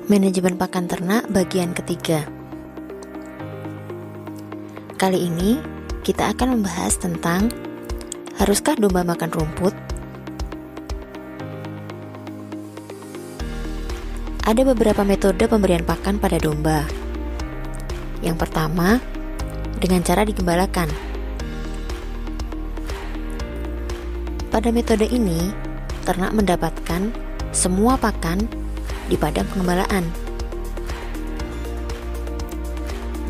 Manajemen pakan ternak bagian ketiga. Kali ini kita akan membahas tentang haruskah domba makan rumput? Ada beberapa metode pemberian pakan pada domba. Yang pertama, dengan cara digembalakan. Pada metode ini, ternak mendapatkan semua pakan di padang pengembalaan.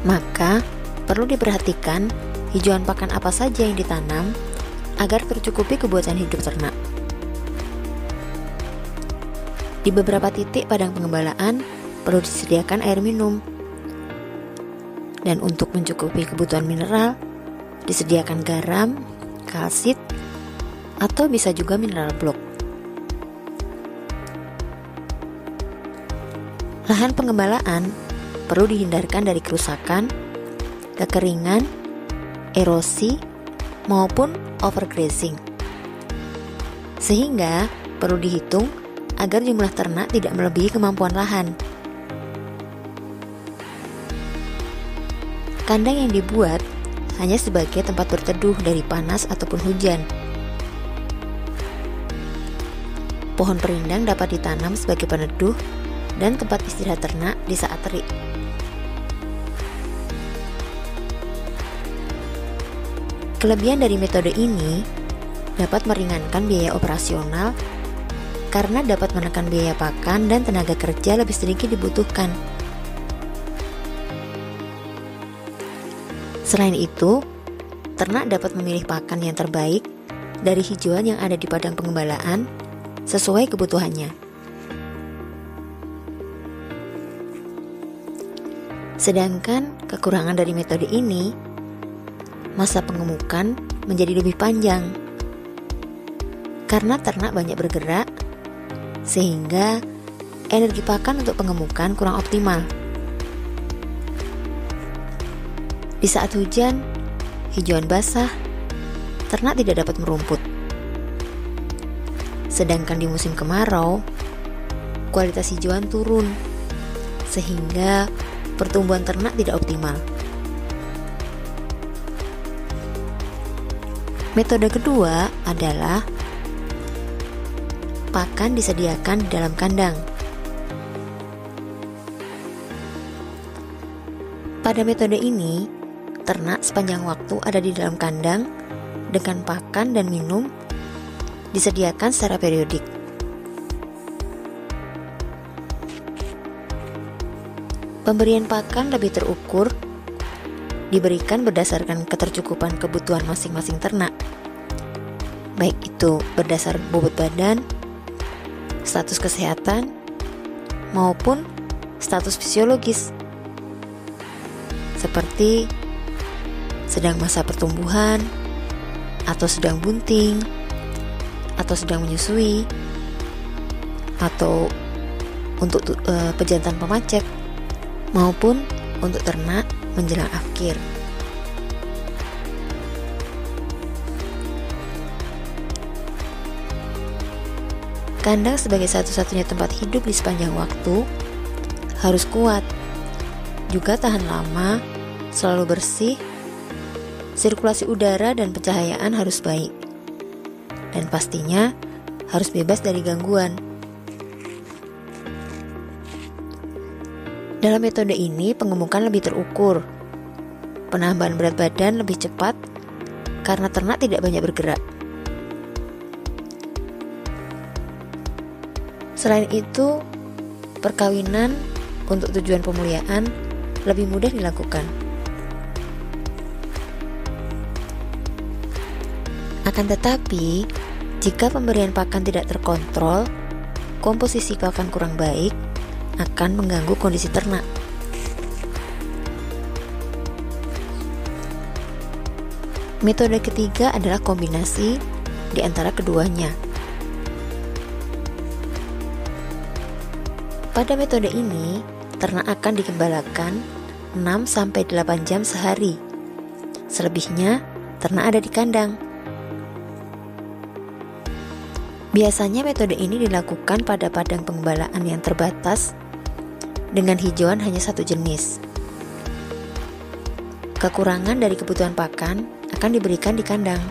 Maka, perlu diperhatikan hijauan pakan apa saja yang ditanam agar tercukupi kebutuhan hidup ternak. Di beberapa titik padang pengembalaan perlu disediakan air minum. Dan untuk mencukupi kebutuhan mineral, disediakan garam, kalsit, atau bisa juga mineral blok. Lahan pengembalaan perlu dihindarkan dari kerusakan, kekeringan, erosi, maupun overgrazing. Sehingga perlu dihitung agar jumlah ternak tidak melebihi kemampuan lahan. Kandang yang dibuat hanya sebagai tempat berteduh dari panas ataupun hujan. Pohon perindang dapat ditanam sebagai peneduh dan tempat istirahat ternak di saat terik. Kelebihan dari metode ini dapat meringankan biaya operasional karena dapat menekan biaya pakan dan tenaga kerja lebih sedikit dibutuhkan. Selain itu, ternak dapat memilih pakan yang terbaik dari hijauan yang ada di padang pengembalaan sesuai kebutuhannya. Sedangkan kekurangan dari metode ini, masa pengemukan menjadi lebih panjang karena ternak banyak bergerak, sehingga energi pakan untuk pengemukan kurang optimal. Di saat hujan, hijauan basah, ternak tidak dapat merumput. Sedangkan di musim kemarau, kualitas hijauan turun, sehingga pertumbuhan ternak tidak optimal. Metode kedua adalah pakan disediakan di dalam kandang. Pada metode ini, ternak sepanjang waktu ada di dalam kandang dengan pakan dan minum disediakan secara periodik. Pemberian pakan lebih terukur, diberikan berdasarkan ketercukupan kebutuhan masing-masing ternak, baik itu berdasar bobot badan, status kesehatan, maupun status fisiologis, seperti sedang masa pertumbuhan, atau sedang bunting, atau sedang menyusui, atau untuk pejantan pemacet, maupun untuk ternak menjelang akhir. Kandang sebagai satu-satunya tempat hidup di sepanjang waktu harus kuat, juga tahan lama, selalu bersih, sirkulasi udara dan pencahayaan harus baik, dan pastinya harus bebas dari gangguan. Dalam metode ini, pengemukan lebih terukur, penambahan berat badan lebih cepat karena ternak tidak banyak bergerak. Selain itu, perkawinan untuk tujuan pemuliaan lebih mudah dilakukan. Akan tetapi, jika pemberian pakan tidak terkontrol, komposisi pakan kurang baik, akan mengganggu kondisi ternak. Metode ketiga adalah kombinasi di antara keduanya. Pada metode ini, ternak akan digembalakan 6-8 jam sehari. Selebihnya, ternak ada di kandang. Biasanya metode ini dilakukan pada padang pengembalaan yang terbatas dengan hijauan hanya satu jenis. Kekurangan dari kebutuhan pakan akan diberikan di kandang.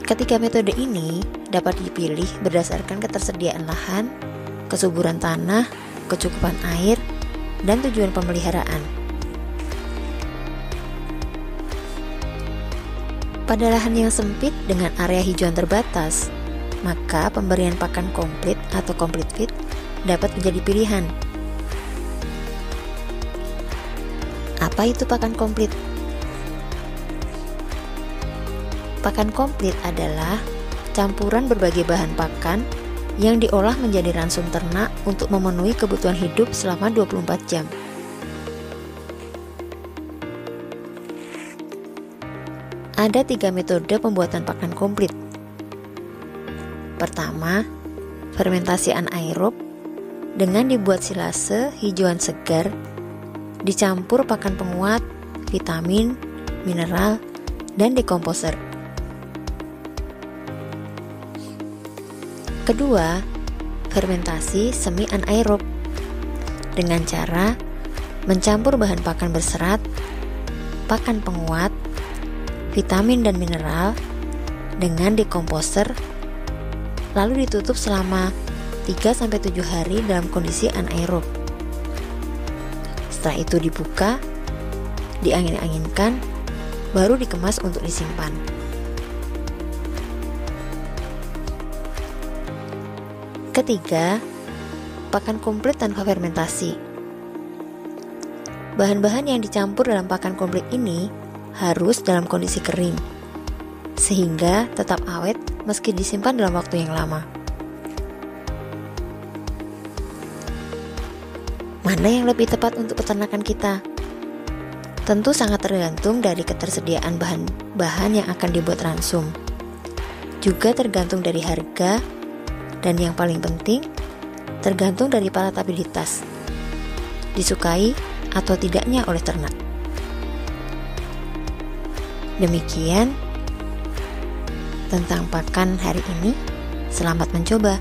Ketiga metode ini dapat dipilih berdasarkan ketersediaan lahan, kesuburan tanah, kecukupan air, dan tujuan pemeliharaan. Pada lahan yang sempit dengan area hijauan terbatas, maka pemberian pakan komplit atau complete feed dapat menjadi pilihan. Apa itu pakan komplit? Pakan komplit adalah campuran berbagai bahan pakan yang diolah menjadi ransum ternak untuk memenuhi kebutuhan hidup selama 24 jam. Ada 3 metode pembuatan pakan komplit. Pertama, fermentasi anaerob dengan dibuat silase hijauan segar, dicampur pakan penguat, vitamin, mineral, dan dekomposer. Kedua, fermentasi semi anaerob dengan cara mencampur bahan pakan berserat, pakan penguat, vitamin dan mineral dengan dekomposer, lalu ditutup selama 3-7 hari dalam kondisi anaerob. Setelah itu dibuka, diangin-anginkan, baru dikemas untuk disimpan. Ketiga, pakan komplit tanpa fermentasi. Bahan-bahan yang dicampur dalam pakan komplit ini harus dalam kondisi kering, sehingga tetap awet meski disimpan dalam waktu yang lama. Mana yang lebih tepat untuk peternakan kita? Tentu sangat tergantung dari ketersediaan bahan-bahan yang akan dibuat ransum. Juga tergantung dari harga, dan yang paling penting, tergantung dari palatabilitas, disukai atau tidaknya oleh ternak. Demikian tentang pakan hari ini. Selamat mencoba.